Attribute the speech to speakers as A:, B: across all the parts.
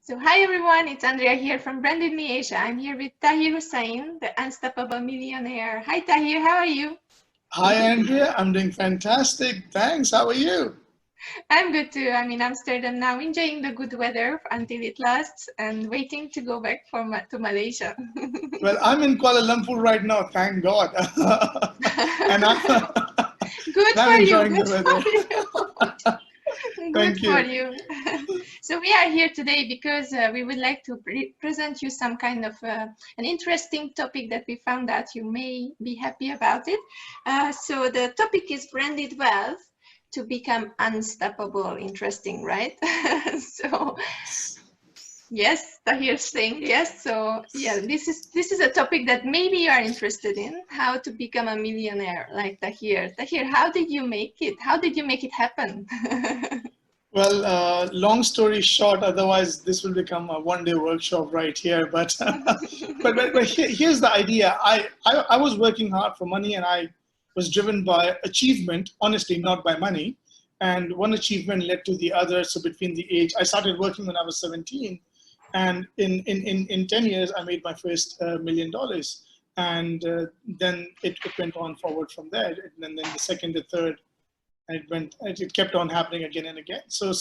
A: So hi everyone, it's Andrea here from Branded Me Asia. I'm here with Tahir Hussain, the Unstoppable Millionaire. Hi Tahir, how are you?
B: Hi, Andrea. I'm doing fantastic. Thanks. How are you?
A: I'm good too. I'm in Amsterdam now, enjoying the good weather until it lasts and waiting to go back to Malaysia.
B: Well, I'm in Kuala Lumpur right now, thank God. and, I,
A: Good
B: and I'm
A: for you,
B: enjoying
A: good
B: the
A: for
B: weather.
A: you. Good
B: Thank
A: for
B: you.
A: you. So we are here today because we would like to present you some kind of an interesting topic that we found out you may be happy about it. So the topic is branded wealth to become unstoppable. Interesting, right? So yes, Tahir saying yes. So yeah, this is a topic that maybe you are interested in, how to become a millionaire like Tahir. Tahir, how did you make it? How did you make it happen?
B: Well, long story short, otherwise this will become a one-day workshop right here. But here's the idea. I was working hard for money, and I was driven by achievement. Honestly, not by money. And one achievement led to the other. So between the age, I started working when I was 17, and in 10 years, I made my first $1 million. And then it went on forward from there. And then the second, the third, and it kept on happening again and again. So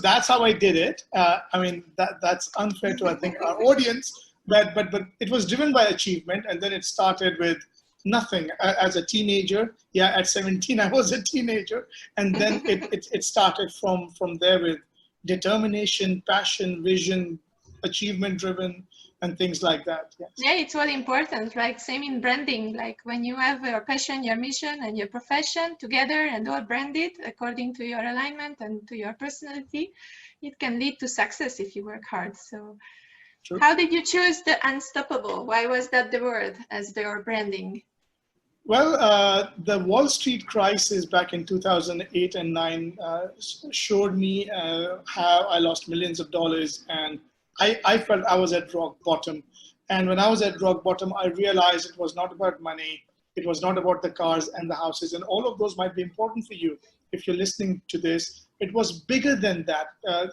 B: that's how I did it. I mean, that's unfair to, I think, our audience, but it was driven by achievement, and then it started with nothing. As a teenager, yeah, at 17 I was a teenager, and then it started from there with determination, passion, vision, achievement driven, and things like that. Yes.
A: Yeah, it's all important. Like same in branding. Like when you have your passion, your mission, and your profession together and all branded according to your alignment and to your personality, it can lead to success if you work hard. So,
B: True.
A: how did you choose the unstoppable? Why was that the word as your branding?
B: Well, the Wall Street crisis back in 2008 and 9 showed me how I lost millions of dollars, and I felt I was at rock bottom. And when I was at rock bottom, I realized it was not about money, it was not about the cars and the houses, and all of those might be important for you if you're listening to this. It was bigger than that.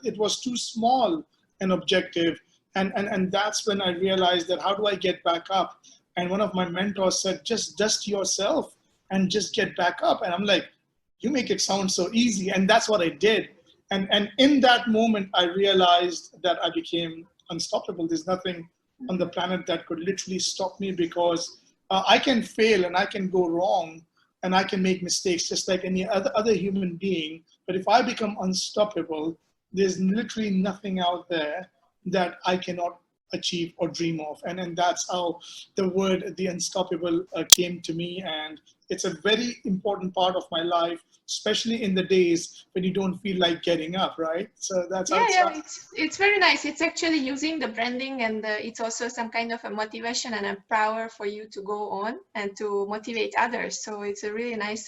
B: It was too small an objective, and that's when I realized that how do I get back up? And one of my mentors said, just dust yourself and just get back up. And I'm like, you make it sound so easy. And that's what I did. And in that moment, I realized that I became unstoppable. There's nothing on the planet that could literally stop me, because I can fail and I can go wrong and I can make mistakes just like any other human being. But if I become unstoppable, there's literally nothing out there that I cannot achieve or dream of. And that's how the word the unstoppable came to me. And it's a very important part of my life, especially in the days when you don't feel like getting up, right? So that's how
A: Yeah,
B: it
A: yeah,
B: started.
A: it's very nice. It's actually using the branding, and it's also some kind of a motivation and a power for you to go on and to motivate others. So it's a really nice,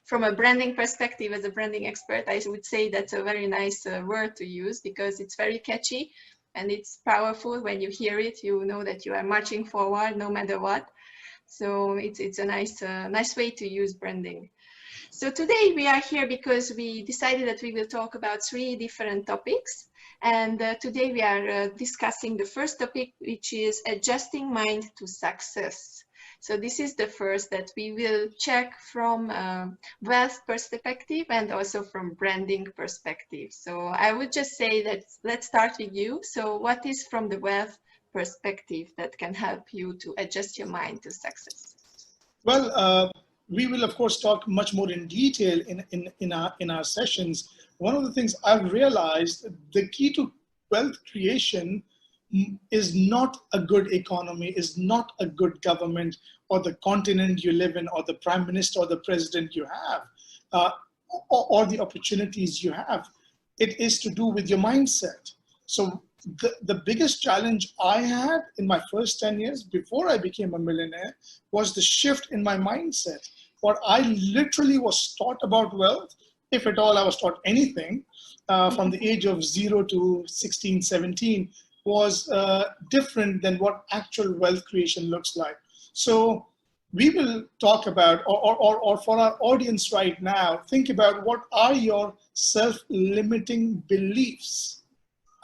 A: from a branding perspective, as a branding expert, I would say that's a very nice word to use because it's very catchy and it's powerful. When you hear it, you know that you are marching forward no matter what. So it's a nice way to use branding. So today we are here because we decided that we will talk about 3 different topics. And today we are discussing the first topic, which is adjusting mind to success. So this is the first that we will check from wealth perspective and also from branding perspective. So I would just say that let's start with you. So what is from the wealth perspective that can help you to adjust your mind to success?
B: Well, we will of course talk much more in detail in our sessions. One of the things I've realized, the key to wealth creation is not a good economy, is not a good government, or the continent you live in, or the prime minister, or the president you have, uh, or the opportunities you have. It is to do with your mindset. So the biggest challenge I had in my first 10 years before I became a millionaire was the shift in my mindset. What I literally was taught about wealth, if at all I was taught anything, from the age of 0 to 16, 17, was different than what actual wealth creation looks like. So we will talk about, or for our audience right now, think about what are your self-limiting beliefs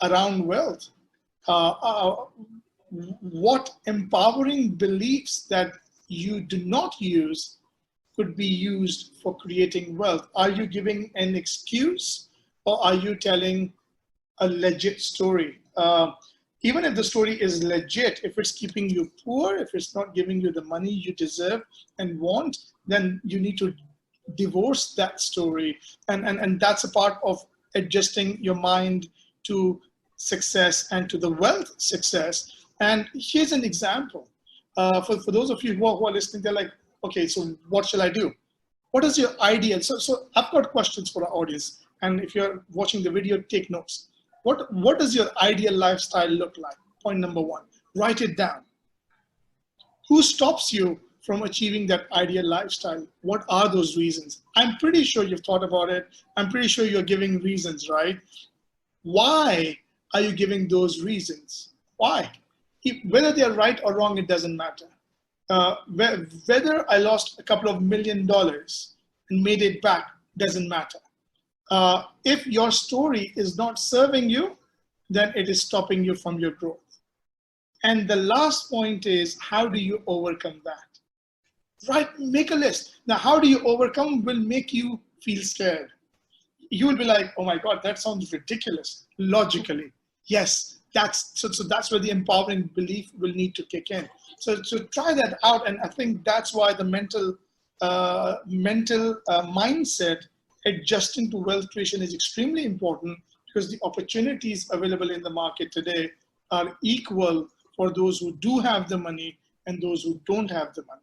B: around wealth? What empowering beliefs that you do not use could be used for creating wealth? Are you giving an excuse, or are you telling a legit story? Even if the story is legit, if it's keeping you poor, if it's not giving you the money you deserve and want, then you need to divorce that story. And that's a part of adjusting your mind to success and to the wealth success. And here's an example. For those of you who are listening, they're like, okay, so what shall I do? What is your ideal? So I've got questions for our audience. And if you're watching the video, take notes. What does your ideal lifestyle look like? Point number one, write it down. Who stops you from achieving that ideal lifestyle? What are those reasons? I'm pretty sure you've thought about it. I'm pretty sure you're giving reasons, right? Why are you giving those reasons? Why? Whether they're right or wrong, it doesn't matter. Whether I lost a couple of $1 million and made it back doesn't matter. If your story is not serving you, then it is stopping you from your growth. And the last point is, how do you overcome that? Right, make a list. Now, how do you overcome will make you feel scared. You will be like, oh my God, that sounds ridiculous, logically. Yes, that's where the empowering belief will need to kick in. So try that out. And I think that's why the mental mindset adjusting to wealth creation is extremely important, because the opportunities available in the market today are equal for those who do have the money and those who don't have the money.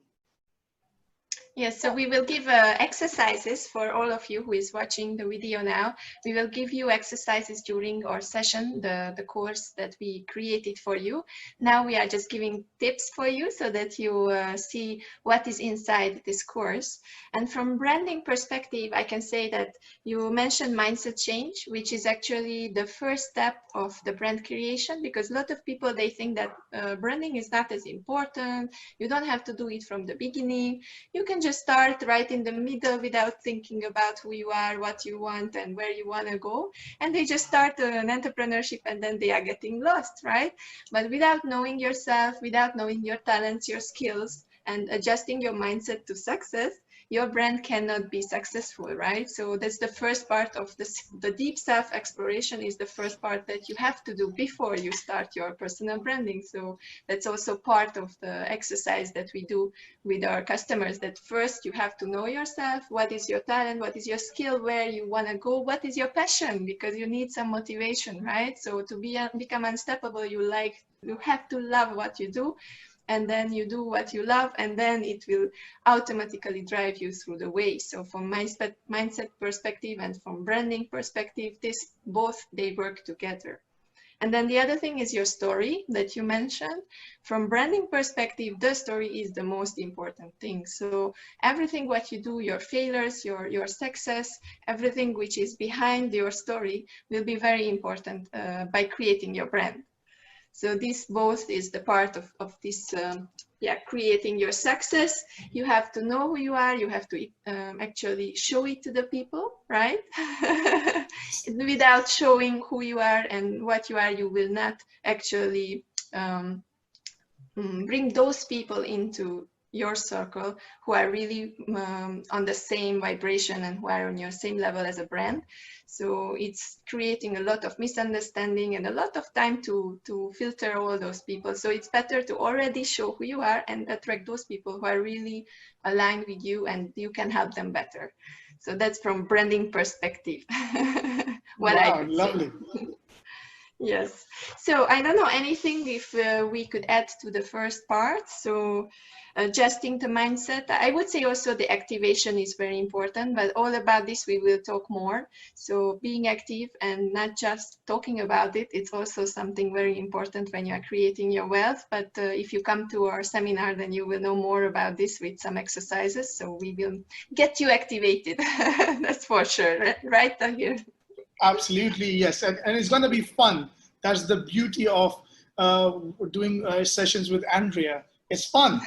A: Yes, so we will give exercises for all of you who is watching the video now. We will give you exercises during our session, the course that we created for you. Now we are just giving tips for you so that you see what is inside this course. And from branding perspective, I can say that you mentioned mindset change, which is actually the first step of the brand creation, because a lot of people, they think that branding is not as important. You don't have to do it from the beginning. You can just start right in the middle without thinking about who you are, what you want, and where you want to go. And they just start an entrepreneurship and then they are getting lost, right? But without knowing yourself, without knowing your talents, your skills, and adjusting your mindset to success, your brand cannot be successful, right? So that's the first part of the deep self-exploration is the first part that you have to do before you start your personal branding. So that's also part of the exercise that we do with our customers, that first you have to know yourself. What is your talent? What is your skill? Where you want to go? What is your passion? Because you need some motivation, right? So to become unstoppable, you have to love what you do. And then you do what you love, and then it will automatically drive you through the way. So from mindset perspective and from branding perspective, they work together. And then the other thing is your story that you mentioned. From branding perspective, the story is the most important thing. So everything what you do, your failures, your success, everything which is behind your story will be very important by creating your brand. So this both is the part of this, creating your success. You have to know who you are. You have to actually show it to the people, right? Without showing who you are and what you are, you will not actually bring those people into your circle who are really on the same vibration and who are on your same level as a brand. So it's creating a lot of misunderstanding and a lot of time to filter all those people. So it's better to already show who you are and attract those people who are really aligned with you and you can help them better. So that's from branding perspective.
B: Wow, lovely.
A: Yes. So I don't know anything if we could add to the first part. So adjusting the mindset. I would say also the activation is very important, but all about this we will talk more. So being active and not just talking about it, it's also something very important when you are creating your wealth. But if you come to our seminar, then you will know more about this with some exercises. So we will get you activated. That's for sure. Right, Tahir?
B: Absolutely, yes. And it's going to be fun. That's the beauty of doing sessions with Andrea. It's fun.